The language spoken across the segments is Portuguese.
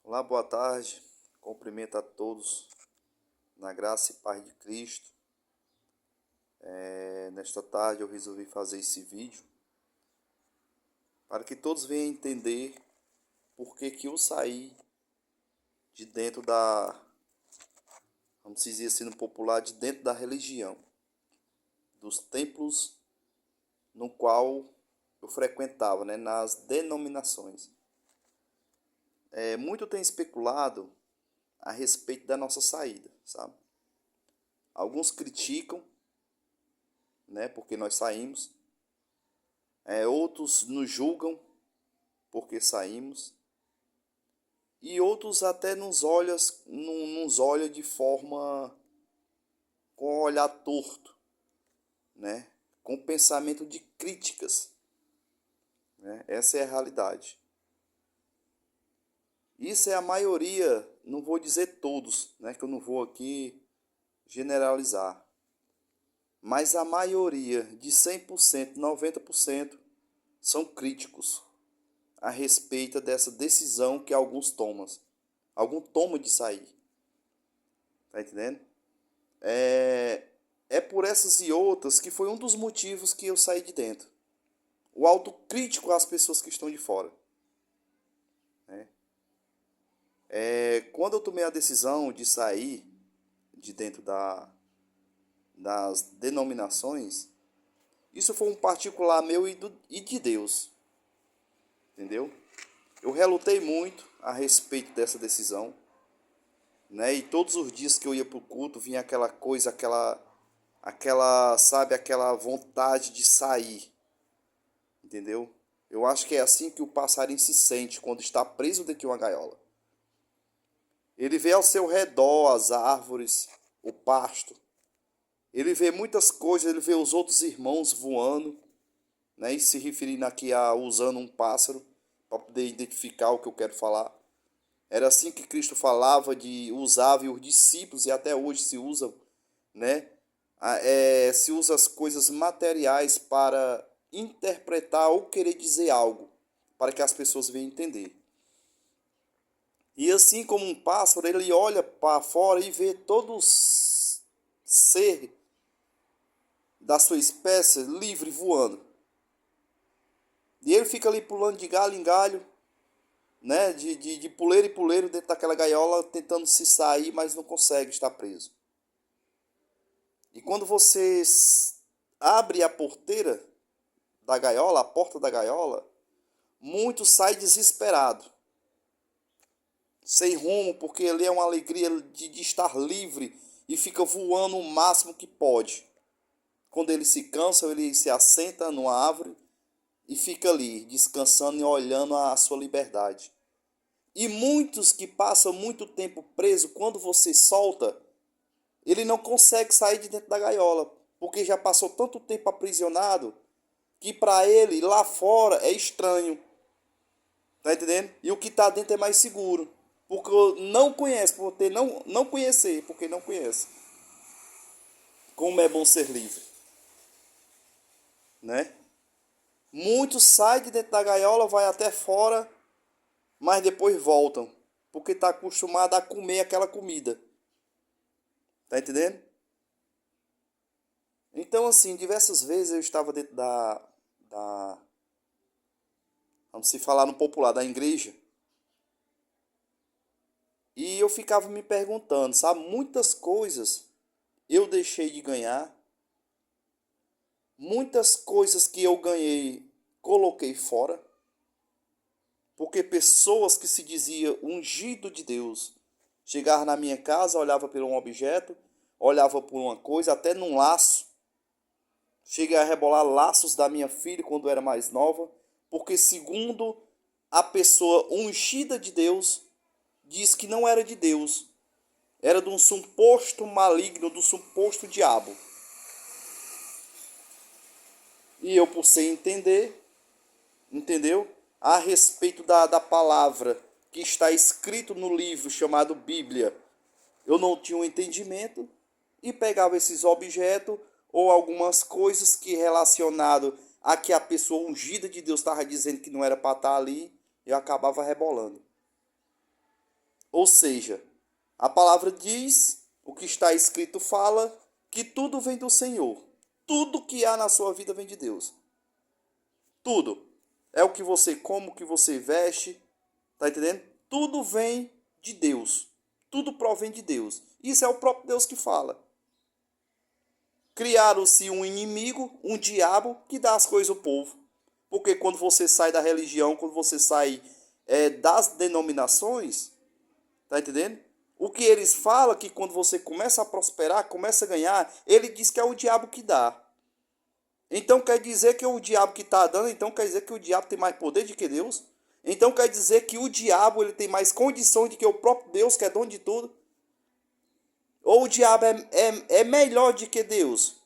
Olá, boa tarde. Cumprimento a todos na graça e paz de Cristo. Nesta tarde eu resolvi fazer esse vídeo para que todos venham entender por que eu saí de dentro vamos dizer assim no popular, de dentro da religião, dos templos no qual eu frequentava, né, nas denominações. Muito tem especulado a respeito da nossa saída, sabe? Alguns criticam, né, porque nós saímos. Outros nos julgam porque saímos. E outros até nos olham de forma com um olhar torto, né? Com pensamento de críticas, né? Essa é a realidade. Isso é a maioria, não vou dizer todos, né? Que eu não vou aqui generalizar. Mas a maioria, de 100%, 90%, são críticos a respeito dessa decisão que alguns tomam de sair. Tá entendendo? É por essas e outras que foi um dos motivos que eu saí de dentro. O autocrítico às pessoas que estão de fora. Né? Quando eu tomei a decisão de sair de dentro das denominações, isso foi um particular meu e de Deus. Entendeu? Eu relutei muito a respeito dessa decisão, né? E todos os dias que eu ia para o culto vinha aquela coisa, sabe, aquela vontade de sair, entendeu? Eu acho que é assim que o passarinho se sente quando está preso dentro de uma gaiola. Ele vê ao seu redor as árvores, o pasto. Ele vê muitas coisas, ele vê os outros irmãos voando, né? E se referindo aqui a usando um pássaro para poder identificar o que eu quero falar. Era assim que Cristo falava usava e os discípulos, e até hoje se usam, né? Se usa as coisas materiais para interpretar ou querer dizer algo, para que as pessoas venham entender. E assim como um pássaro, ele olha para fora e vê todo ser da sua espécie livre voando. E ele fica ali pulando de galho em galho, né? De puleiro em puleiro dentro daquela gaiola, tentando se sair, mas não consegue estar preso. E quando você abre a porteira da gaiola, a porta da gaiola, muito sai desesperado, sem rumo, porque ali é uma alegria de estar livre e fica voando o máximo que pode. Quando ele se cansa, ele se assenta numa árvore e fica ali, descansando e olhando a sua liberdade. E muitos que passam muito tempo preso, quando você solta, ele não consegue sair de dentro da gaiola, porque já passou tanto tempo aprisionado que para ele lá fora é estranho. Tá entendendo? E o que está dentro é mais seguro. Porque não conhece, por ter não conhecer, porque não conhece. Como é bom ser livre, né? Muitos saem de dentro da gaiola, vai até fora, mas depois voltam, porque está acostumado a comer aquela comida. Tá entendendo? Então, assim, diversas vezes eu estava dentro vamos se falar no popular, da igreja. E eu ficava me perguntando, sabe? Muitas coisas eu deixei de ganhar. Muitas coisas que eu ganhei, coloquei fora. Porque pessoas que se diziam ungido de Deus, chegavam na minha casa, olhava por um objeto, olhava por uma coisa, até num laço. Cheguei a rebolar laços da minha filha quando era mais nova, porque segundo a pessoa ungida de Deus, diz que não era de Deus, era de um suposto maligno, do suposto diabo. E eu, por sem entender, entendeu? A respeito da palavra que está escrito no livro chamado Bíblia, eu não tinha um entendimento e pegava esses objetos ou algumas coisas que relacionado a que a pessoa ungida de Deus estava dizendo que não era para estar ali, eu acabava rebolando. Ou seja, a palavra diz, o que está escrito fala, que tudo vem do Senhor. Tudo que há na sua vida vem de Deus. Tudo. É o que você come, o que você veste, tá entendendo? Tudo vem de Deus. Tudo provém de Deus. Isso é o próprio Deus que fala. Criaram-se um inimigo, um diabo, que dá as coisas ao povo. Porque quando você sai da religião, quando você sai das denominações, tá entendendo? O que eles falam que quando você começa a prosperar, começa a ganhar, ele diz que é o diabo que dá. Então quer dizer que o diabo que está dando, então quer dizer que o diabo tem mais poder do que Deus? Então quer dizer que o diabo ele tem mais condições do que o próprio Deus, que é dono de tudo? Ou o diabo é melhor do que Deus?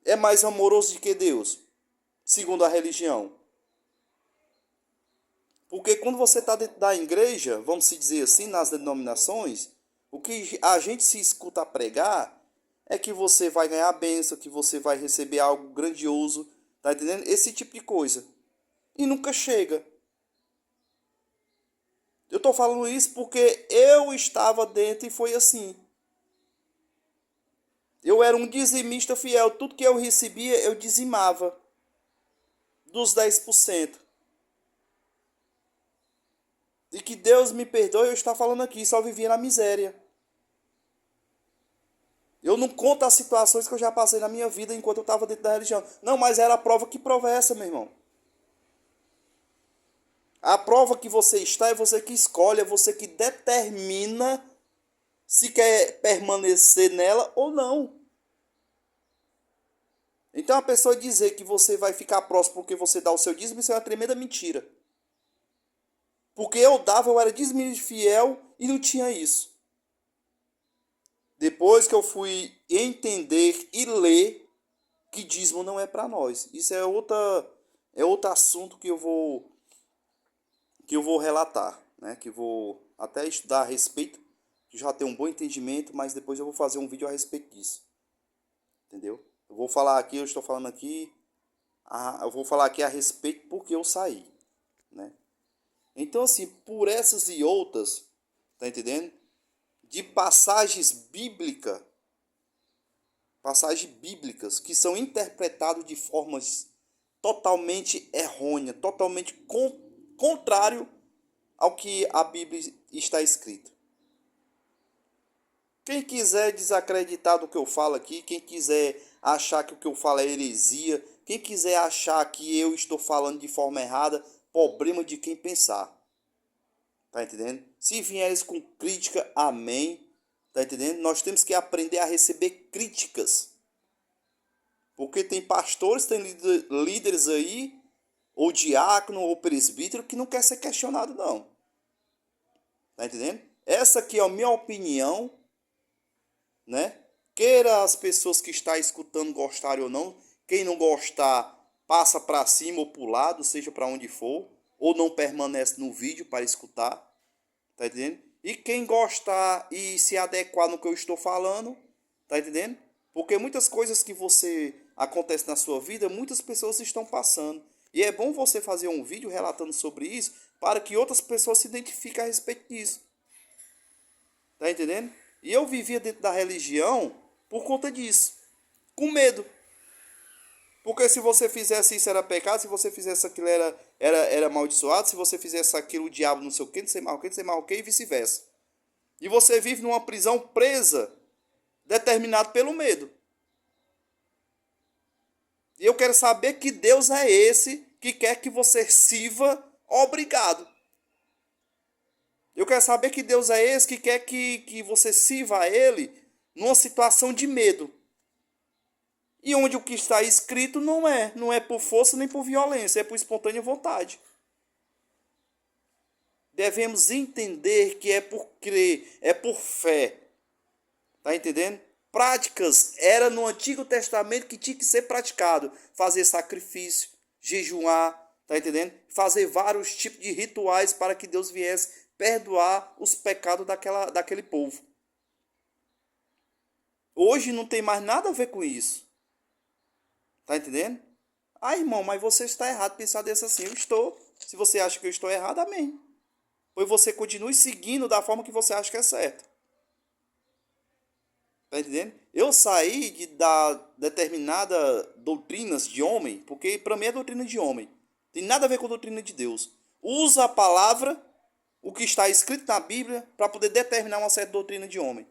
É mais amoroso do que Deus? Segundo a religião. Porque quando você está dentro da igreja, vamos se dizer assim, nas denominações, o que a gente se escuta pregar é que você vai ganhar a bênção, que você vai receber algo grandioso, tá entendendo? Esse tipo de coisa. E nunca chega. Eu estou falando isso porque eu estava dentro e foi assim. Eu era um dizimista fiel. Tudo que eu recebia, eu dizimava. Dos 10%. E que Deus me perdoe eu estar falando aqui. Só vivia na miséria. Eu não conto as situações que eu já passei na minha vida enquanto eu estava dentro da religião. Não, mas era a prova. Que prova é essa, meu irmão? A prova que você está é você que escolhe, é você que determina se quer permanecer nela ou não. Então a pessoa dizer que você vai ficar próximo porque você dá o seu dízimo, isso é uma tremenda mentira. Porque eu dava, eu era dízimo fiel e não tinha isso. Depois que eu fui entender e ler que dízimo não é para nós. Isso é outro assunto que eu vou relatar, né? Que eu vou até estudar a respeito, que já tenho um bom entendimento, mas depois eu vou fazer um vídeo a respeito disso. Entendeu? Eu vou falar aqui, eu estou falando aqui, eu vou falar aqui a respeito porque eu saí, né? Então assim, por essas e outras, tá entendendo? De passagens bíblicas que são interpretadas de formas totalmente errôneas, totalmente contrário ao que a Bíblia está escrito. Quem quiser desacreditar do que eu falo aqui, quem quiser achar que o que eu falo é heresia, quem quiser achar que eu estou falando de forma errada, problema de quem pensar. Tá entendendo? Se vieres com crítica, amém. Tá entendendo? Nós temos que aprender a receber críticas. Porque tem pastores, tem líderes aí, ou diácono, ou presbítero, que não quer ser questionado, não. Tá entendendo? Essa aqui é a minha opinião, né? Queira as pessoas que estão escutando gostarem ou não. Quem não gostar, passa para cima ou para o lado, seja para onde for. Ou não permanece no vídeo para escutar. Tá entendendo? E quem gostar e se adequar no que eu estou falando, tá entendendo? Porque muitas coisas que você acontece na sua vida, muitas pessoas estão passando. E é bom você fazer um vídeo relatando sobre isso para que outras pessoas se identifiquem a respeito disso. Tá entendendo? E eu vivia dentro da religião por conta disso. Com medo. Porque se você fizesse isso era pecado, se você fizesse aquilo era amaldiçoado, se você fizesse aquilo o diabo não sei o que, não sei mais o que, não sei mais o que e vice-versa. E você vive numa prisão presa, determinado pelo medo. E eu quero saber que Deus é esse que quer que você sirva obrigado. Eu quero saber que Deus é esse que quer que você sirva a Ele numa situação de medo. E onde o que está escrito não é por força nem por violência, é por espontânea vontade. Devemos entender que é por crer, é por fé. Tá entendendo? Práticas era no Antigo Testamento que tinha que ser praticado. Fazer sacrifício, jejuar, tá entendendo? Fazer vários tipos de rituais para que Deus viesse perdoar os pecados daquele povo. Hoje não tem mais nada a ver com isso. Tá entendendo? Ah, irmão, mas você está errado pensar desse assim. Eu estou. Se você acha que eu estou errado, amém. pois você continue seguindo da forma que você acha que é certo. Tá entendendo? Eu saí da determinada doutrinas de homem, porque para mim é doutrina de homem. Tem nada a ver com a doutrina de Deus. Usa a palavra, o que está escrito na Bíblia, para poder determinar uma certa doutrina de homem.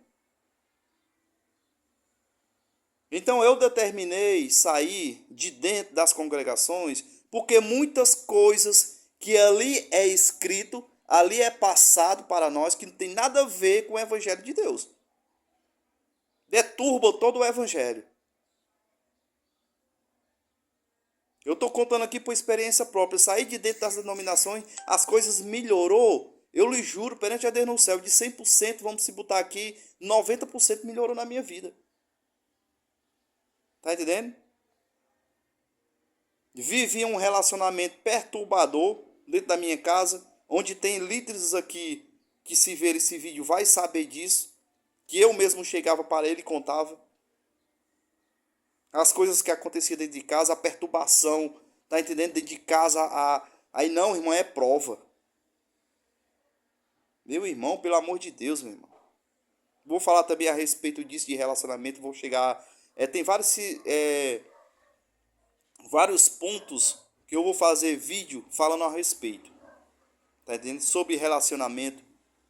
Então eu determinei sair de dentro das congregações, porque muitas coisas que ali é escrito, ali é passado para nós, que não tem nada a ver com o Evangelho de Deus. Deturba todo o Evangelho. Eu estou contando aqui por experiência própria. Saí de dentro das denominações, as coisas melhorou. Eu lhe juro, perante a Deus no céu, de 100%, vamos se botar aqui, 90% melhorou na minha vida. Tá entendendo? Vivi um relacionamento perturbador dentro da minha casa, onde tem líderes aqui que se ver esse vídeo vai saber disso, que eu mesmo chegava para ele e contava. As coisas que aconteciam dentro de casa, a perturbação, tá entendendo? Dentro de casa, aí não, irmão, é prova. Meu irmão, pelo amor de Deus, meu irmão. Vou falar também a respeito disso de relacionamento, vou chegar... tem vários pontos que eu vou fazer vídeo falando a respeito. Tá entendendo? Sobre relacionamento,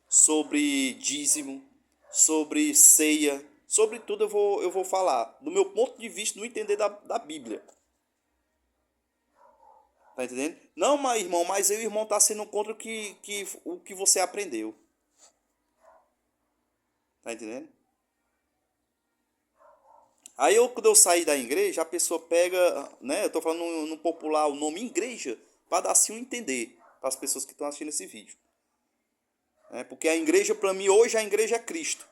sobre dízimo, sobre ceia, sobre tudo eu vou falar. Do meu ponto de vista, no entender da Bíblia. Tá entendendo? Não, mas irmão, mas o irmão tá sendo contra o que você aprendeu. Tá entendendo? Aí quando eu saí da igreja, a pessoa pega, né? Eu tô falando no popular o nome igreja, para dar assim um entender para as pessoas que estão assistindo esse vídeo. Porque a igreja, para mim, hoje a igreja é Cristo.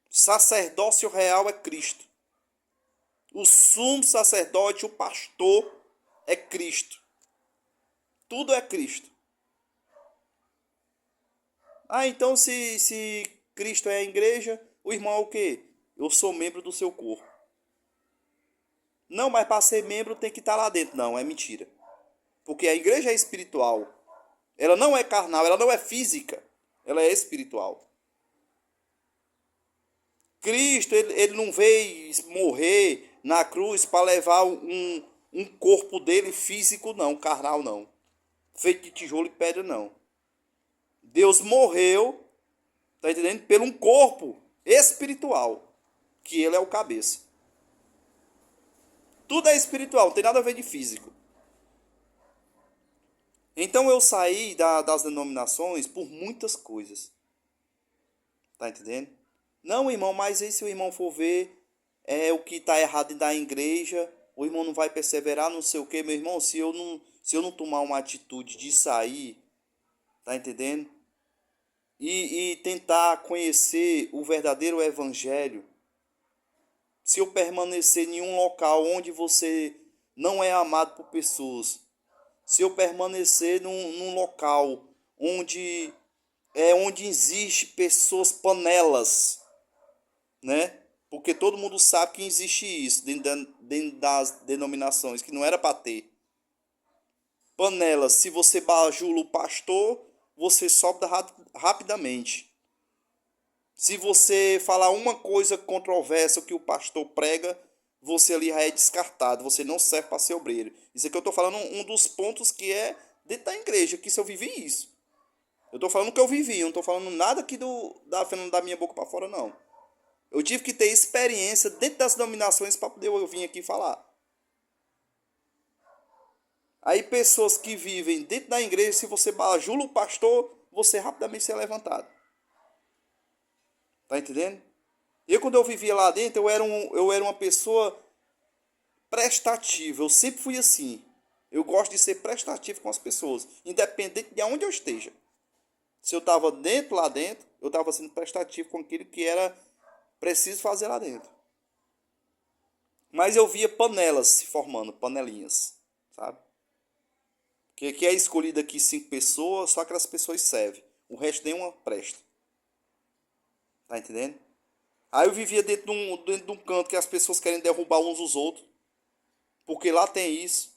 Sacerdócio real é Cristo. O sumo sacerdote, o pastor, é Cristo. Tudo é Cristo. Então se Cristo é a igreja, o irmão é o quê? Eu sou membro do seu corpo. Não, mas para ser membro tem que estar lá dentro. Não, é mentira. Porque a igreja é espiritual. Ela não é carnal, ela não é física. Ela é espiritual. Cristo, ele não veio morrer na cruz para levar um corpo dele físico, não, carnal, não. Feito de tijolo e pedra, não. Deus morreu, tá entendendo? Pelo um corpo espiritual, que ele é o cabeça. Tudo é espiritual, não tem nada a ver de físico. Então eu saí das denominações por muitas coisas. Tá entendendo? Não, irmão, mas aí se o irmão for ver o que está errado da igreja, o irmão não vai perseverar, não sei o que, meu irmão, se eu não tomar uma atitude de sair, tá entendendo? E tentar conhecer o verdadeiro evangelho, se eu permanecer em um local onde você não é amado por pessoas, se eu permanecer num local onde existe pessoas panelas, né? Porque todo mundo sabe que existe isso dentro das denominações, que não era para ter. Panelas, se você bajula o pastor, você sobe rapidamente. Se você falar uma coisa controversa que o pastor prega, você ali já é descartado, você não serve para ser obreiro. Isso aqui eu estou falando um dos pontos que é dentro da igreja, que se eu vivi isso. Eu estou falando o que eu vivi, eu não estou falando nada aqui da minha boca para fora, não. Eu tive que ter experiência dentro das denominações para poder eu vir aqui falar. Aí pessoas que vivem dentro da igreja, se você bajula o pastor, você rapidamente é levantado. Tá entendendo? Eu quando eu vivia lá dentro, eu era uma pessoa prestativa. Eu sempre fui assim. Eu gosto de ser prestativo com as pessoas, independente de onde eu esteja. Se eu estava lá dentro, eu estava sendo prestativo com aquilo que era preciso fazer lá dentro. Mas eu via panelas se formando, panelinhas, sabe? Que é escolhido aqui 5 pessoas, só aquelas pessoas servem. O resto nenhuma presta. Tá entendendo? Aí eu vivia dentro de um canto que as pessoas querem derrubar uns os outros. Porque lá tem isso.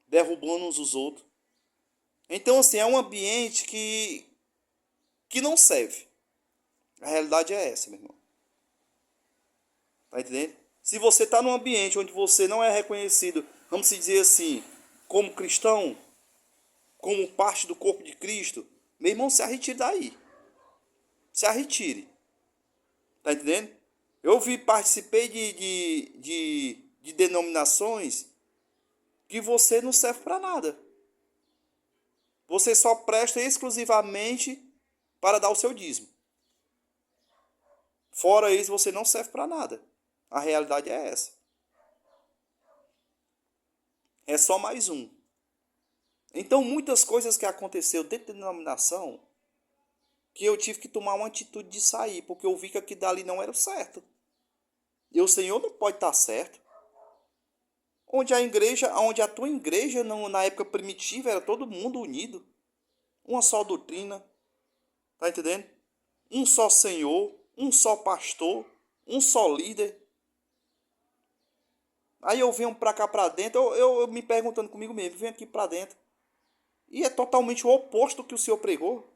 Derrubando uns os outros. Então, assim, é um ambiente que não serve. A realidade é essa, meu irmão. Tá entendendo? Se você está num ambiente onde você não é reconhecido, vamos dizer assim, como cristão, como parte do corpo de Cristo, meu irmão, se arretire daí. Se arretire. Tá entendendo? Participei de denominações que você não serve para nada. Você só presta exclusivamente para dar o seu dízimo. Fora isso, você não serve para nada. A realidade é essa. É só mais um. Então, muitas coisas que aconteceu dentro da denominação que eu tive que tomar uma atitude de sair, porque eu vi que aquilo dali não era certo. E o Senhor não pode estar certo. Onde a tua igreja na época primitiva era todo mundo unido, uma só doutrina, tá entendendo? Um só Senhor, um só pastor, um só líder. Aí eu venho pra cá pra dentro, eu me perguntando comigo mesmo, venho aqui pra dentro. E é totalmente o oposto do que o Senhor pregou.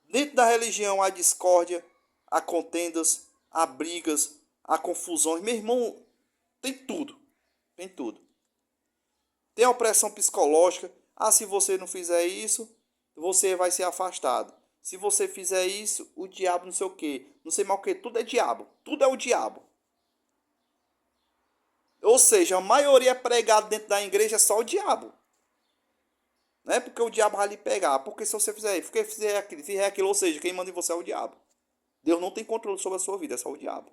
Dentro da religião há discórdia, há contendas, há brigas, há confusões. Meu irmão, tem tudo. Tem tudo. Tem a opressão psicológica. Ah, se você não fizer isso, você vai ser afastado. Se você fizer isso, o diabo não sei o quê. Não sei mal o quê. Tudo é diabo. Tudo é o diabo. Ou seja, a maioria é pregado dentro da igreja é só o diabo. Não é porque o diabo vai lhe pegar. Porque se você fizer isso, fizer aquilo, ou seja, quem manda em você é o diabo. Deus não tem controle sobre a sua vida, é só o diabo.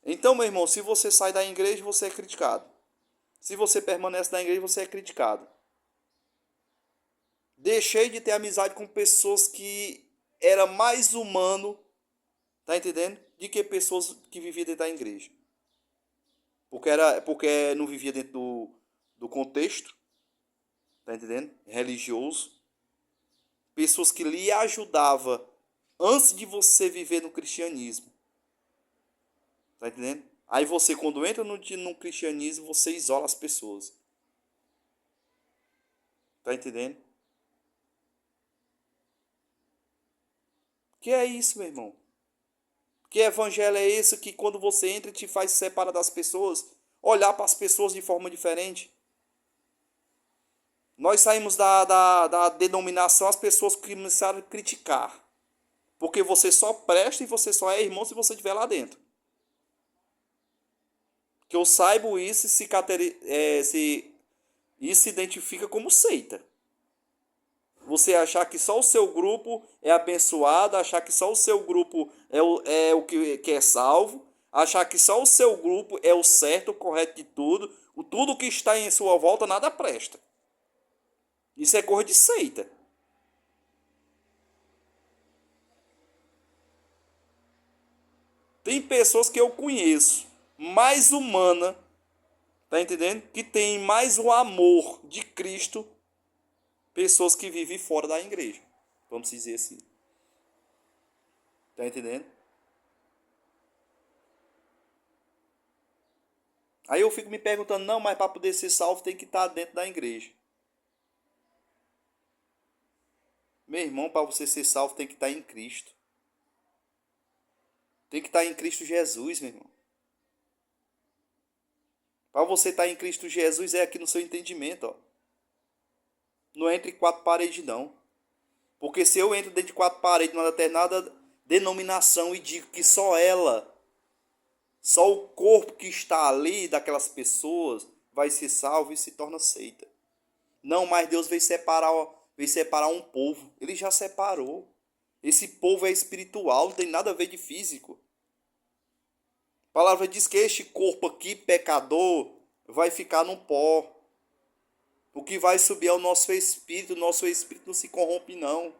Então, meu irmão, se você sai da igreja, você é criticado. Se você permanece na igreja, você é criticado. Deixei de ter amizade com pessoas que era mais humano, tá entendendo? De que pessoas que viviam dentro da igreja. Porque não vivia dentro do contexto, tá entendendo? Religioso. Pessoas que lhe ajudavam antes de você viver no cristianismo. Tá entendendo? Aí você, quando entra no cristianismo, você isola as pessoas. Tá entendendo? Que é isso, meu irmão? Que evangelho é esse que quando você entra te faz separar das pessoas? Olhar para as pessoas de forma diferente? Nós saímos da denominação, as pessoas começaram a criticar. Porque você só presta e você só é irmão se você estiver lá dentro. Que eu saiba isso isso se identifica como seita. Você achar que só o seu grupo é abençoado, achar que só o seu grupo é o que é salvo, achar que só o seu grupo é o certo, o correto de tudo, tudo que está em sua volta nada presta. Isso é coisa de seita. Tem pessoas que eu conheço, mais humana, tá entendendo? Que tem mais o amor de Cristo, pessoas que vivem fora da igreja. Vamos dizer assim. Tá entendendo? Aí eu fico me perguntando, não, mas para poder ser salvo tem que estar dentro da igreja. Meu irmão, para você ser salvo tem que estar em Cristo. Tem que estar em Cristo Jesus, meu irmão. Para você estar em Cristo Jesus é aqui no seu entendimento, ó. Não é entre quatro paredes, não. Porque se eu entro dentro de quatro paredes numa determinada denominação e digo que só ela, só o corpo que está ali daquelas pessoas vai ser salvo e se torna seita. Não, mas Deus veio separar um povo. Ele já separou. Esse povo é espiritual, não tem nada a ver de físico. A palavra diz que este corpo aqui, pecador, vai ficar no pó. O que vai subir é o nosso espírito não se corrompe, não.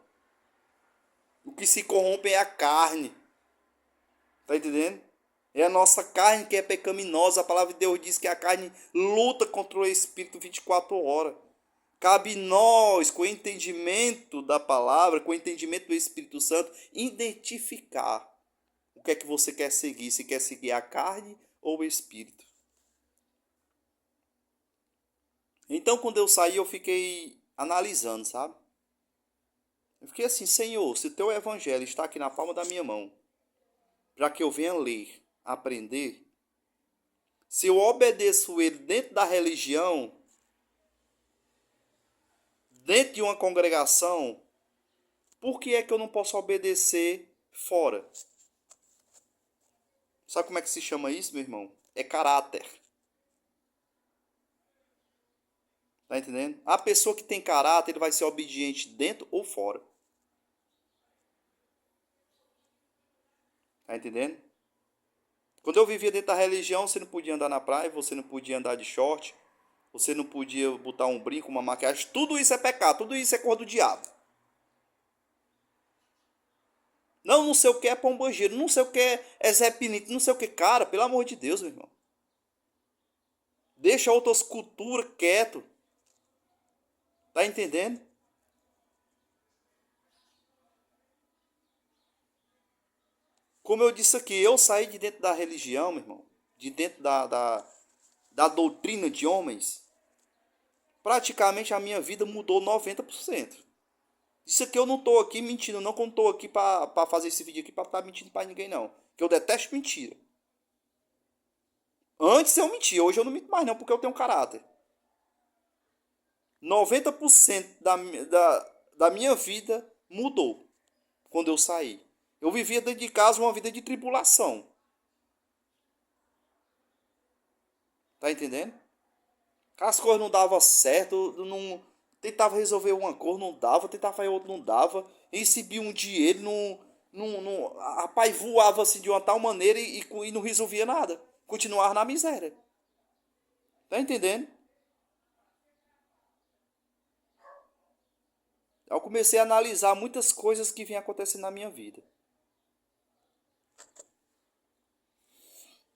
O que se corrompe é a carne. Tá entendendo? É a nossa carne que é pecaminosa. A palavra de Deus diz que a carne luta contra o espírito 24 horas. Cabe nós, com o entendimento da palavra, com o entendimento do Espírito Santo, identificar o que é que você quer seguir. Se quer seguir a carne ou o espírito. Então, quando eu saí, eu fiquei analisando, sabe? Eu fiquei assim, Senhor, se o teu evangelho está aqui na palma da minha mão, para que eu venha ler, aprender, se eu obedeço ele dentro da religião, dentro de uma congregação, por que é que eu não posso obedecer fora? Sabe como é que se chama isso, meu irmão? É caráter. Tá entendendo? A pessoa que tem caráter, ele vai ser obediente dentro ou fora. Tá entendendo? Quando eu vivia dentro da religião, você não podia andar na praia, você não podia andar de short, você não podia botar um brinco, uma maquiagem. Tudo isso é pecado, tudo isso é coisa do diabo. Não, não sei o que é pombogeiro, não sei o que é Zé Pinito, não sei o que. Cara, pelo amor de Deus, meu irmão. Deixa outras culturas quieto. Tá entendendo? Como eu disse aqui, eu saí de dentro da religião, meu irmão. De dentro da doutrina de homens. Praticamente a minha vida mudou 90%. Isso aqui eu não tô aqui mentindo, não, que eu não tô aqui pra fazer esse vídeo aqui pra estar mentindo pra ninguém, não. Que eu detesto mentira. Antes eu mentia, hoje eu não minto mais não, porque eu tenho caráter. 90% da minha vida mudou quando eu saí. Eu vivia dentro de casa uma vida de tribulação. Tá entendendo? As coisas não davam certo, não tentava resolver uma coisa, não dava, tentava fazer outra, não dava. Recebia um dinheiro, rapaz, voava assim de uma tal maneira e não resolvia nada. Continuava na miséria. Tá entendendo? Eu comecei a analisar muitas coisas que vinham acontecendo na minha vida.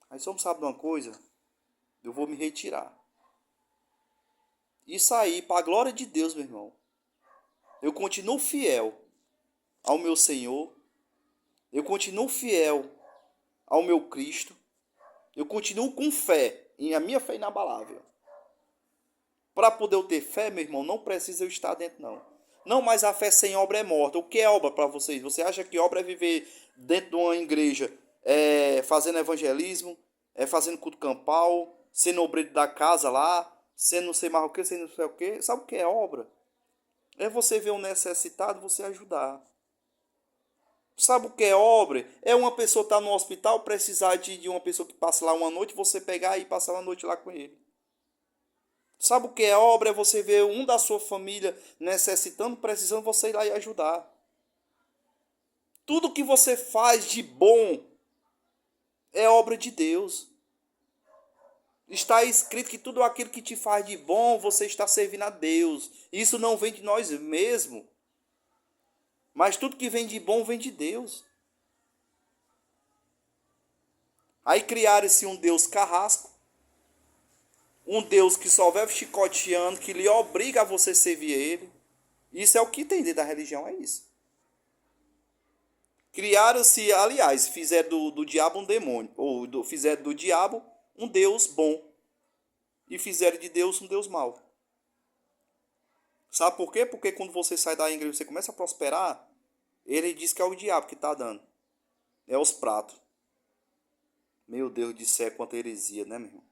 Aí só não sabe de uma coisa, eu vou me retirar. Isso aí, para a glória de Deus, meu irmão. Eu continuo fiel ao meu Senhor. Eu continuo fiel ao meu Cristo. Eu continuo com fé, em a minha fé inabalável. Para poder eu ter fé, meu irmão, não precisa eu estar dentro, não. Não, mas a fé sem obra é morta. O que é obra para vocês? Você acha que obra é viver dentro de uma igreja, fazendo evangelismo, fazendo culto campal, sendo obreiro da casa lá, sendo não sei mais o que, sendo não sei o que? Sabe o que é obra? É você ver um necessitado, você ajudar. Sabe o que é obra? É uma pessoa estar no hospital, precisar de uma pessoa que passe lá uma noite, você pegar e passar uma noite lá com ele. Sabe o que é obra? É você ver um da sua família necessitando, precisando, você ir lá e ajudar. Tudo que você faz de bom é obra de Deus. Está escrito que tudo aquilo que te faz de bom, você está servindo a Deus. Isso não vem de nós mesmos. Mas tudo que vem de bom vem de Deus. Aí criaram-se um Deus carrasco. Um Deus que só vive chicoteando, que lhe obriga a você servir a ele. Isso é o que tem dentro da religião, é isso. Criaram-se, aliás, fizeram do diabo um demônio. Fizeram do diabo um Deus bom. E fizeram de Deus um Deus mau. Sabe por quê? Porque quando você sai da igreja e você começa a prosperar, ele diz que é o diabo que está dando. É os pratos. Meu Deus do céu, quanta heresia, né, meu irmão?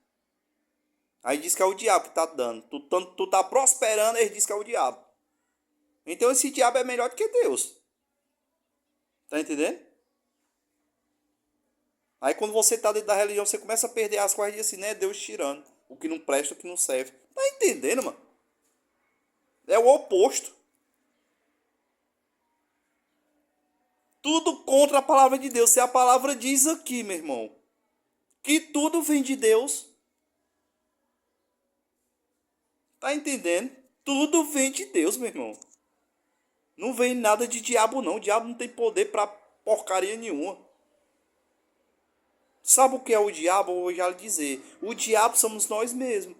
Aí diz que é o diabo que está dando. Tu tá prosperando, ele diz que é o diabo. Então esse diabo é melhor do que Deus. Tá entendendo? Aí quando você tá dentro da religião, você começa a perder as coisas e diz assim, né? Deus tirando. O que não presta, o que não serve. Tá entendendo, mano? É o oposto. Tudo contra a palavra de Deus. Se a palavra diz aqui, meu irmão, que tudo vem de Deus. Tá entendendo? Tudo vem de Deus, meu irmão. Não vem nada de diabo, não. O diabo não tem poder pra porcaria nenhuma. Sabe o que é o diabo? Eu vou já lhe dizer. O diabo somos nós mesmos.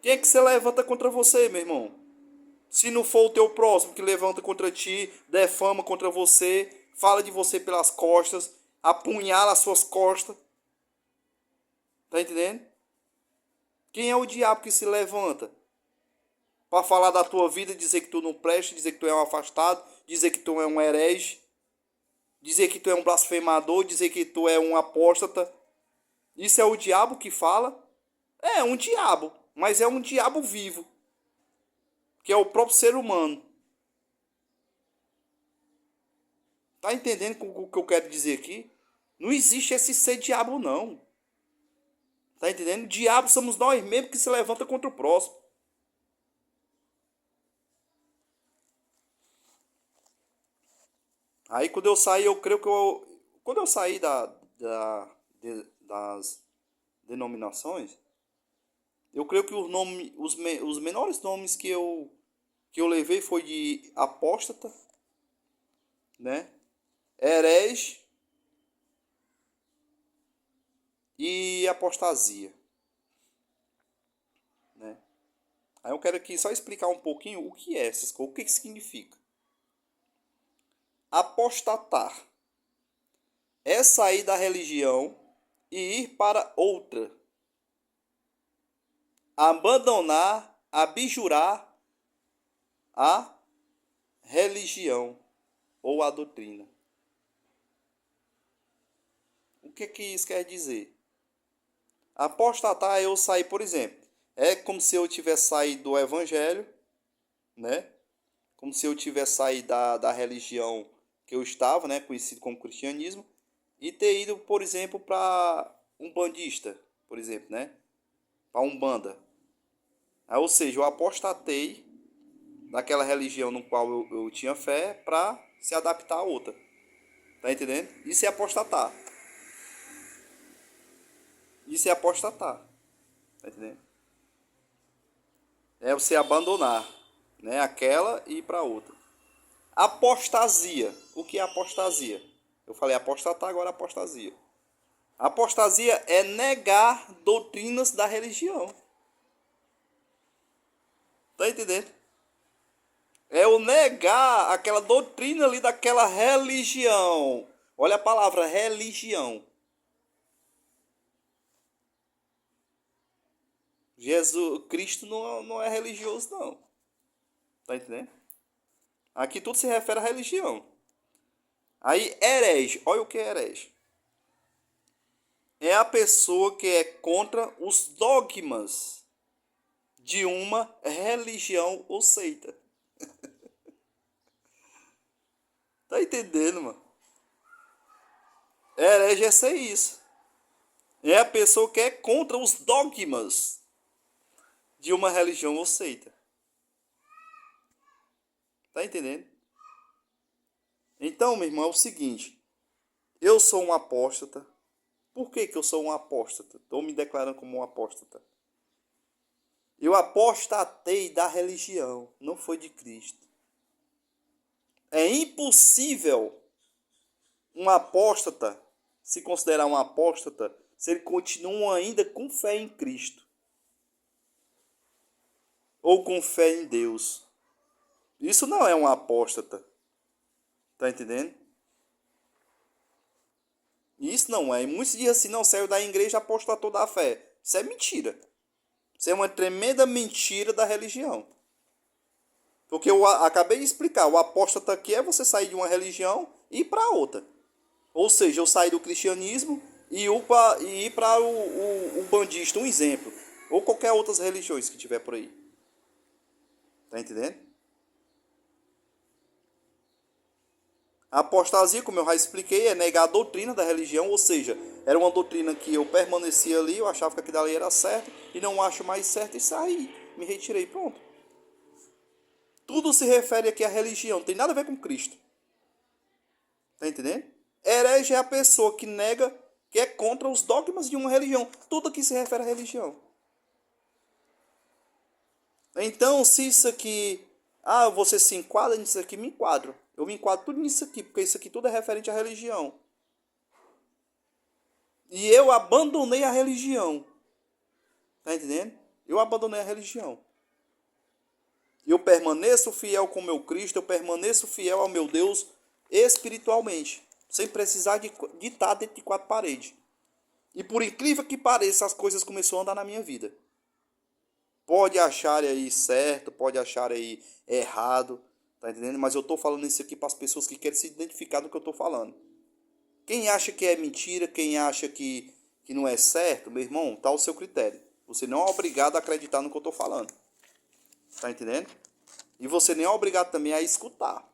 Quem é que se levanta contra você, meu irmão? Se não for o teu próximo que levanta contra ti, defama contra você, fala de você pelas costas, apunhala as suas costas. Tá entendendo? Quem é o diabo que se levanta para falar da tua vida, dizer que tu não presta, dizer que tu é um afastado, dizer que tu é um herege, dizer que tu é um blasfemador, dizer que tu é um apóstata? Isso é o diabo que fala? É um diabo, mas é um diabo vivo, que é o próprio ser humano. Tá entendendo o que eu quero dizer aqui? Não existe esse ser diabo, não. Tá entendendo? Diabo somos nós mesmos que se levanta contra o próximo. Aí quando eu saí, eu creio que eu. Quando eu saí das denominações, eu creio que os menores nomes que eu levei foi de apóstata, né? Herege e apostasia, né? Aí eu quero aqui só explicar um pouquinho o que é essas coisas, o que significa. Apostatar é sair da religião e ir para outra. Abandonar, abjurar a religião ou a doutrina. O que isso quer dizer? Apostatar é eu sair, por exemplo, é como se eu tivesse saído do evangelho, né? Como se eu tivesse saído da religião que eu estava, né? Conhecido como cristianismo, e ter ido, por exemplo, para um bandista, por exemplo, né? Para um banda. Ou seja, eu apostatei naquela religião no qual eu tinha fé para se adaptar a outra. Tá entendendo? Isso é apostatar. Isso é apostatar. Tá entendendo? É você abandonar, né, aquela e ir para outra. Apostasia. O que é apostasia? Eu falei apostatar, agora apostasia. Apostasia é negar doutrinas da religião. Tá entendendo? É o negar aquela doutrina ali daquela religião. Olha a palavra religião. Jesus Cristo não é religioso, não. Tá entendendo? Aqui tudo se refere à religião. Aí, herege. Olha o que é herege. É a pessoa que é contra os dogmas de uma religião ou seita. Tá entendendo, mano? Herege é ser isso. É a pessoa que é contra os dogmas de uma religião ou seita. Tá entendendo? Então, meu irmão, é o seguinte. Eu sou um apóstata. Por que eu sou um apóstata? Estou me declarando como um apóstata. Eu apostatei da religião, não foi de Cristo. É impossível um apóstata se considerar um apóstata se ele continua ainda com fé em Cristo. Ou com fé em Deus. Isso não é um apóstata. Tá entendendo? Isso não é. E muitos dizem assim, não, saiu da igreja e apostatou da fé. Isso é mentira. Isso é uma tremenda mentira da religião. Porque eu acabei de explicar, o apóstata aqui é você sair de uma religião e ir para outra. Ou seja, eu sair do cristianismo e ir para o bandista, um exemplo. Ou qualquer outras religiões que tiver por aí. Tá entendendo? A apostasia, como eu já expliquei, é negar a doutrina da religião, ou seja, era uma doutrina que eu permanecia ali, eu achava que aquilo ali era certo, e não acho mais certo e saí, me retirei, pronto. Tudo se refere aqui à religião, não tem nada a ver com Cristo. Tá entendendo? Herege é a pessoa que nega, que é contra os dogmas de uma religião. Tudo aqui se refere à religião. Então, se isso aqui... você se enquadra nisso aqui, me enquadro. Eu me enquadro tudo nisso aqui, porque isso aqui tudo é referente à religião. E eu abandonei a religião. Tá entendendo? Eu abandonei a religião. Eu permaneço fiel com o meu Cristo, eu permaneço fiel ao meu Deus espiritualmente. Sem precisar de estar dentro de quatro paredes. E por incrível que pareça, as coisas começaram a andar na minha vida. Pode achar aí certo, pode achar aí errado, tá entendendo? Mas eu tô falando isso aqui para as pessoas que querem se identificar do que eu tô falando. Quem acha que é mentira, quem acha que não é certo, meu irmão, tá ao seu critério. Você não é obrigado a acreditar no que eu tô falando. Tá entendendo? E você nem é obrigado também a escutar.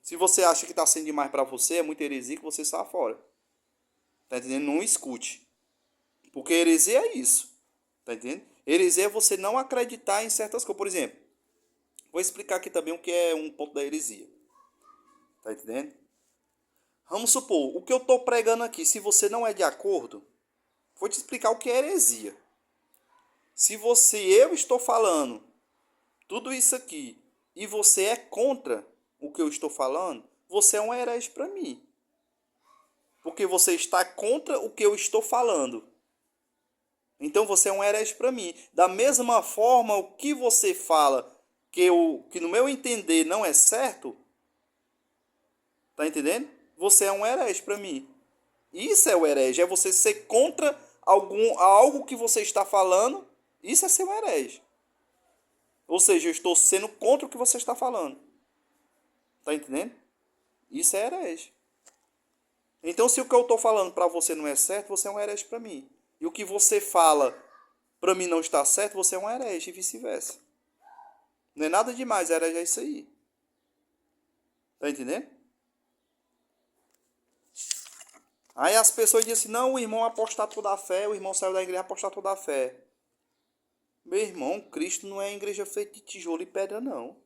Se você acha que está sendo demais para você, é muita heresia que você sai fora. Tá entendendo? Não escute. Porque heresia é isso. Tá entendendo? Heresia é você não acreditar em certas coisas. Por exemplo, vou explicar aqui também o que é um ponto da heresia. Tá entendendo? Vamos supor, o que eu estou pregando aqui, se você não é de acordo, vou te explicar o que é heresia. Se eu estou falando tudo isso aqui e você é contra o que eu estou falando, você é um herege para mim. Porque você está contra o que eu estou falando. Então você é um herege para mim. Da mesma forma, o que você fala que no meu entender não é certo, tá entendendo? Você é um herege para mim. Isso é o herege, é você ser contra algo que você está falando. Isso é ser um herege. Ou seja, eu estou sendo contra o que você está falando. Tá entendendo? Isso é herege. Então, se o que eu estou falando para você não é certo, você é um herege para mim. E o que você fala para mim não está certo, você é um herege e vice-versa. Não é nada demais, herege é isso aí. Tá entendendo? Aí as pessoas dizem assim, não, o irmão apostatou da fé, o irmão saiu da igreja apostatou da fé. Meu irmão, Cristo não é igreja feita de tijolo e pedra, não.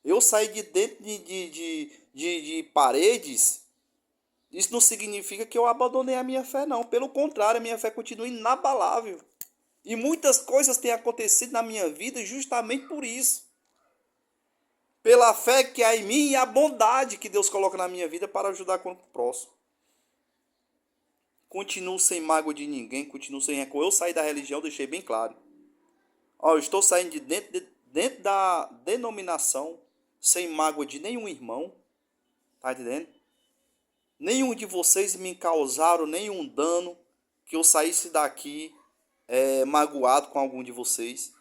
Eu saí de dentro de paredes. Isso não significa que eu abandonei a minha fé, não. Pelo contrário, a minha fé continua inabalável. E muitas coisas têm acontecido na minha vida justamente por isso. Pela fé que há em mim e a bondade que Deus coloca na minha vida para ajudar com o próximo. Continuo sem mágoa de ninguém, continuo sem rancor. Eu saí da religião, deixei bem claro. Ó, eu estou saindo dentro da denominação, sem mágoa de nenhum irmão. Tá entendendo? Nenhum de vocês me causaram nenhum dano que eu saísse daqui magoado com algum de vocês.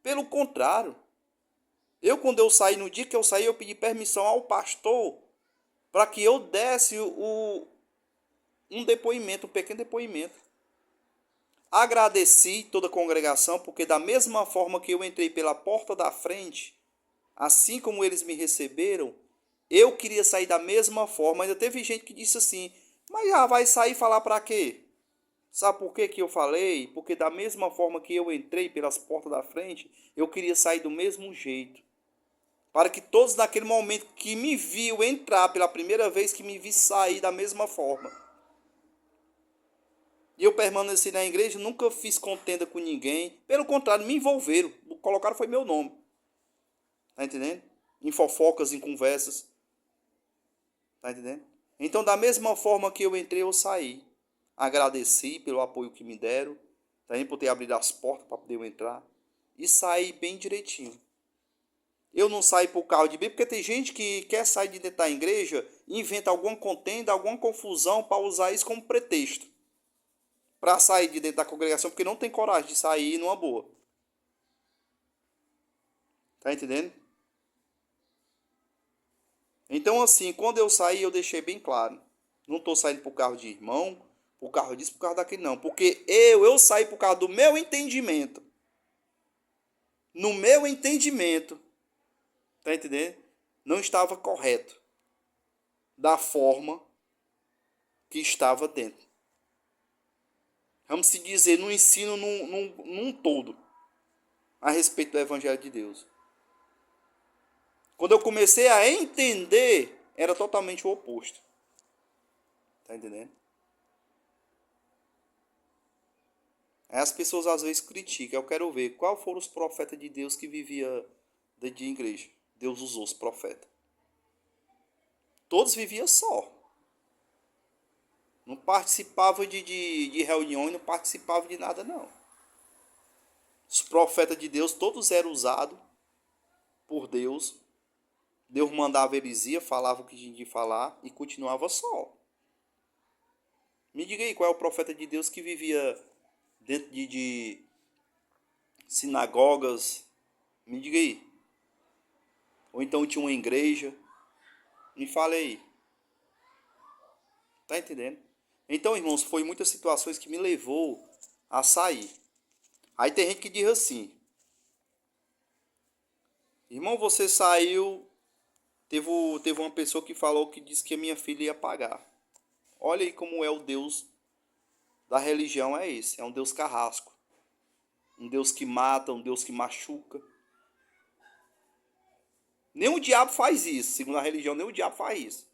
Pelo contrário, quando eu saí, no dia que eu saí, eu pedi permissão ao pastor para que eu desse um depoimento, um pequeno depoimento. Agradeci toda a congregação, porque da mesma forma que eu entrei pela porta da frente, assim como eles me receberam, eu queria sair da mesma forma. Ainda teve gente que disse assim, mas já vai sair falar para quê? Sabe por que eu falei? Porque da mesma forma que eu entrei pelas portas da frente, eu queria sair do mesmo jeito. Para que todos naquele momento que me viu entrar pela primeira vez, que me vi sair da mesma forma. E eu permaneci na igreja, nunca fiz contenda com ninguém. Pelo contrário, me envolveram. Colocaram foi meu nome. Tá entendendo? Em fofocas, em conversas. Tá entendendo? Então, da mesma forma que eu entrei, eu saí. Agradeci pelo apoio que me deram. Também por ter abrido as portas para poder eu entrar. E saí bem direitinho. Eu não saio por carro de bem, porque tem gente que quer sair de dentro da igreja, inventa alguma contenda, alguma confusão para usar isso como pretexto. Para sair de dentro da congregação, porque não tem coragem de sair numa boa. Tá entendendo? Então, assim, quando eu saí, eu deixei bem claro. Não estou saindo por carro de irmão, por carro disso, por carro daquele, não. Porque eu saí por causa do meu entendimento. No meu entendimento, tá entendendo? Não estava correto. Da forma que estava dentro. Vamos se dizer, no ensino num todo. A respeito do Evangelho de Deus. Quando eu comecei a entender, era totalmente o oposto. Tá entendendo? Aí as pessoas às vezes criticam. Eu quero ver qual foram os profetas de Deus que vivia de igreja. Deus usou os profetas. Todos viviam só. Não participavam de reuniões, não participavam de nada, não. Os profetas de Deus, todos eram usados por Deus. Deus mandava heresia, falava o que tinha de falar e continuava só. Me diga aí qual é o profeta de Deus que vivia dentro sinagogas. Me diga aí. Ou então tinha uma igreja. Me fale aí. Tá entendendo? Então, irmãos, foi muitas situações que me levou a sair. Aí tem gente que diz assim: irmão, você saiu. Teve uma pessoa que falou que disse que a minha filha ia pagar. Olha aí como é o Deus da religião, é esse. É um Deus carrasco. Um Deus que mata, um Deus que machuca. Nem o diabo faz isso. Segundo a religião, nem o diabo faz isso.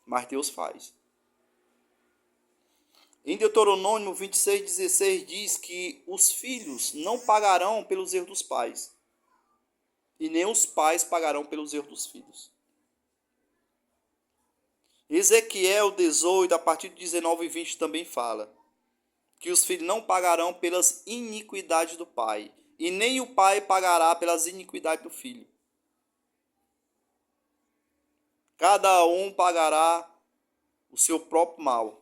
Mas Deus faz. Em Deuteronômio 26:16 diz que os filhos não pagarão pelos erros dos pais. E nem os pais pagarão pelos erros dos filhos. Ezequiel 18, a partir de 19 e 20 também fala que os filhos não pagarão pelas iniquidades do pai, e nem o pai pagará pelas iniquidades do filho. Cada um pagará o seu próprio mal.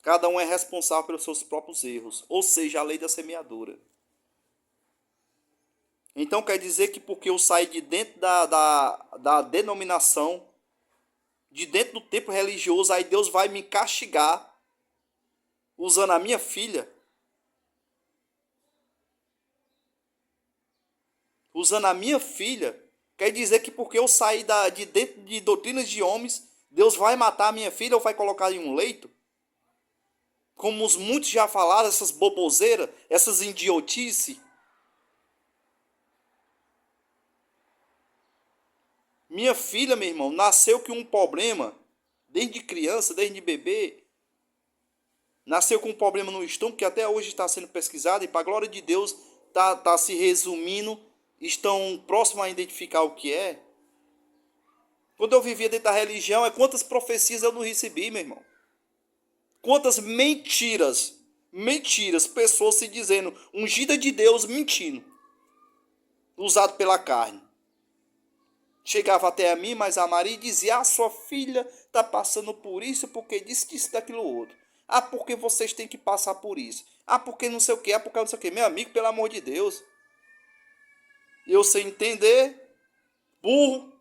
Cada um é responsável pelos seus próprios erros, ou seja, a lei da semeadura. Então quer dizer que porque eu saí de dentro da denominação, de dentro do templo religioso, aí Deus vai me castigar usando a minha filha, quer dizer que porque eu saí de dentro de doutrinas de homens, Deus vai matar a minha filha ou vai colocar em um leito? Como os muitos já falaram, essas boboseiras, essas idiotices. Minha filha, meu irmão, nasceu com um problema, desde criança, desde bebê. Nasceu com um problema no estômago, que até hoje está sendo pesquisado, e para a glória de Deus, tá se resumindo, estão próximos a identificar o que é. Quando eu vivia dentro da religião, quantas profecias eu não recebi, meu irmão. Quantas mentiras, pessoas se dizendo ungida de Deus, mentindo, usado pela carne. Chegava até a mim, mas a Maria dizia: ah, sua filha está passando por isso, porque disse que isso, daquilo, outro. Ah, porque vocês têm que passar por isso. Ah, porque não sei o que, ah, porque não sei o que. Meu amigo, pelo amor de Deus. Eu sem entender, burro,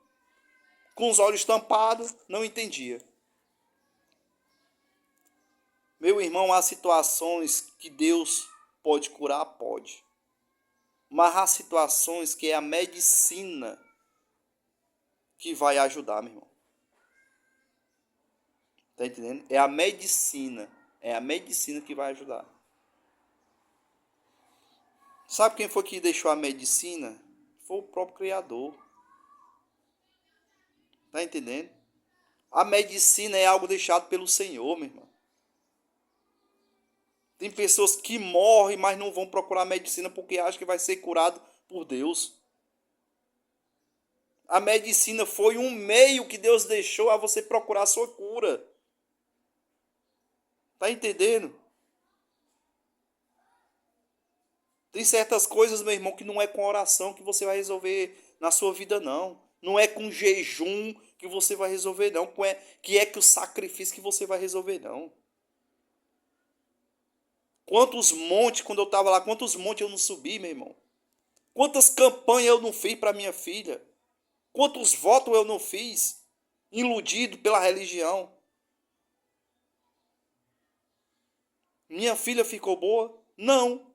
com os olhos tampados, não entendia. Meu irmão, há situações que Deus pode curar, pode. Mas há situações que é a medicina que vai ajudar, meu irmão. Tá entendendo? É a medicina que vai ajudar. Sabe quem foi que deixou a medicina? Foi o próprio Criador. Tá entendendo? A medicina é algo deixado pelo Senhor, meu irmão. Tem pessoas que morrem, mas não vão procurar medicina porque acham que vai ser curado por Deus. A medicina foi um meio que Deus deixou a você procurar a sua cura. Tá entendendo? Tem certas coisas, meu irmão, que não é com oração que você vai resolver na sua vida, não. Não é com jejum que você vai resolver, não. Que é que o sacrifício que você vai resolver, não. Quantos montes, quando eu estava lá, quantos montes eu não subi, meu irmão? Quantas campanhas eu não fiz para minha filha? Quantos votos eu não fiz? Iludido pela religião. Minha filha ficou boa? Não.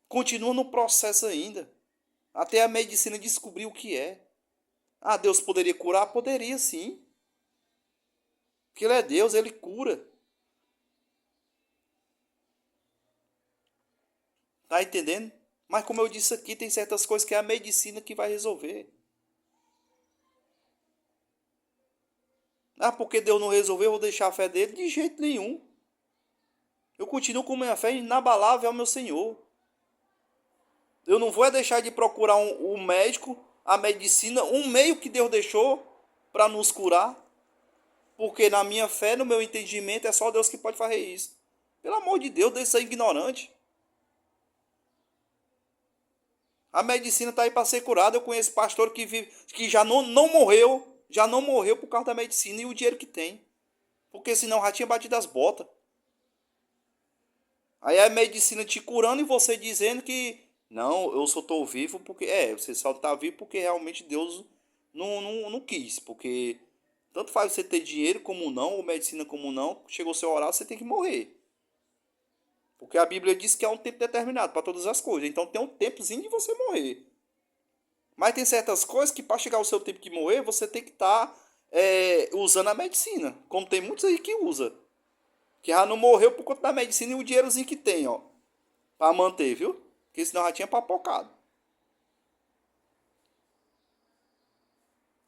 Continua no processo ainda. Até a medicina descobrir o que é. Ah, Deus poderia curar? Poderia sim. Porque Ele é Deus, Ele cura. Tá entendendo? Mas como eu disse aqui, tem certas coisas que é a medicina que vai resolver. Ah, porque Deus não resolveu, eu vou deixar a fé dele? De jeito nenhum. Eu continuo com minha fé inabalável ao meu Senhor. Eu não vou deixar de procurar um médico, a medicina, um meio que Deus deixou para nos curar. Porque na minha fé, no meu entendimento, é só Deus que pode fazer isso. Pelo amor de Deus, deixa ser ignorante. A medicina está aí para ser curada. Eu conheço pastor que já não morreu por causa da medicina e o dinheiro que tem. Porque senão já tinha batido as botas. Aí a medicina te curando e você dizendo que não, eu só estou vivo porque. Você só está vivo porque realmente Deus não quis. Porque tanto faz você ter dinheiro como não, ou medicina como não, chegou o seu horário, você tem que morrer. Porque a Bíblia diz que há um tempo determinado para todas as coisas. Então tem um tempozinho de você morrer. Mas tem certas coisas que para chegar ao seu tempo de morrer, você tem que estar usando a medicina. Como tem muitos aí que usa. Que já não morreu por conta da medicina e o dinheirozinho que tem, ó. Pra manter, viu? Porque senão já tinha papocado.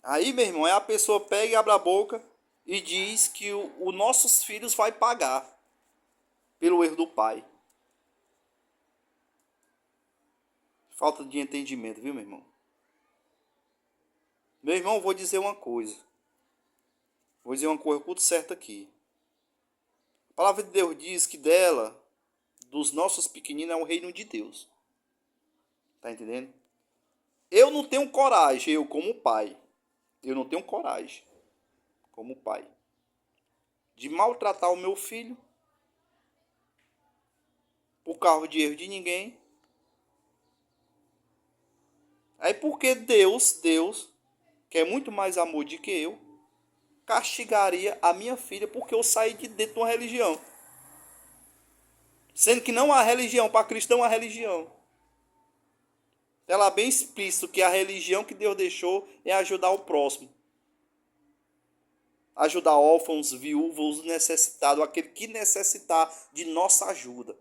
Aí, meu irmão, aí a pessoa pega e abre a boca e diz que o nossos filhos vai pagar pelo erro do pai. Falta de entendimento, viu, meu irmão? Meu irmão, vou dizer uma coisa. Vou dizer uma coisa tudo certo aqui. A palavra de Deus diz que dela, dos nossos pequeninos, é o reino de Deus. Tá entendendo? Eu não tenho coragem, eu como pai. Eu não tenho coragem, como pai, de maltratar o meu filho por causa de erro de ninguém. Aí porque Deus, que é muito mais amor do que eu, castigaria a minha filha porque eu saí de dentro de uma religião. Sendo que não há religião, para cristão há religião. Ela é bem explícito que a religião que Deus deixou é ajudar o próximo. Ajudar órfãos, viúvos, necessitados, aquele que necessitar de nossa ajuda.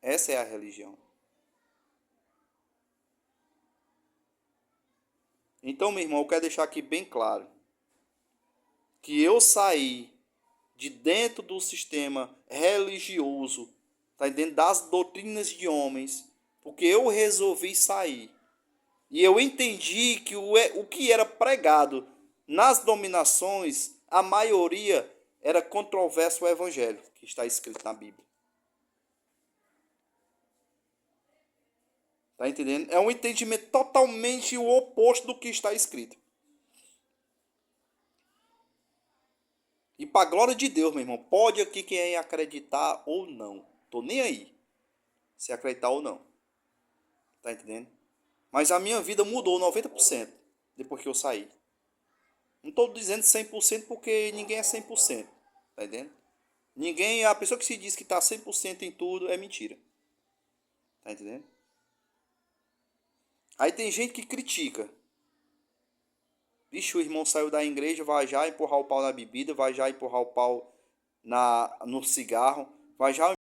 Essa é a religião. Então, meu irmão, eu quero deixar aqui bem claro que eu saí de dentro do sistema religioso, tá dentro das doutrinas de homens, porque eu resolvi sair. E eu entendi que o que era pregado nas dominações, a maioria era controverso ao evangelho, que está escrito na Bíblia. Tá entendendo? É um entendimento totalmente o oposto do que está escrito. E para glória de Deus, meu irmão, pode aqui quem acreditar ou não. Tô nem aí se acreditar ou não. Tá entendendo? Mas a minha vida mudou 90% depois que eu saí. Não estou dizendo 100% porque ninguém é 100%. Tá entendendo? Ninguém, a pessoa que se diz que está 100% em tudo é mentira. Tá entendendo? Aí tem gente que critica. Vixe, o irmão saiu da igreja, vai já empurrar o pau na bebida, vai já empurrar o pau no cigarro, vai já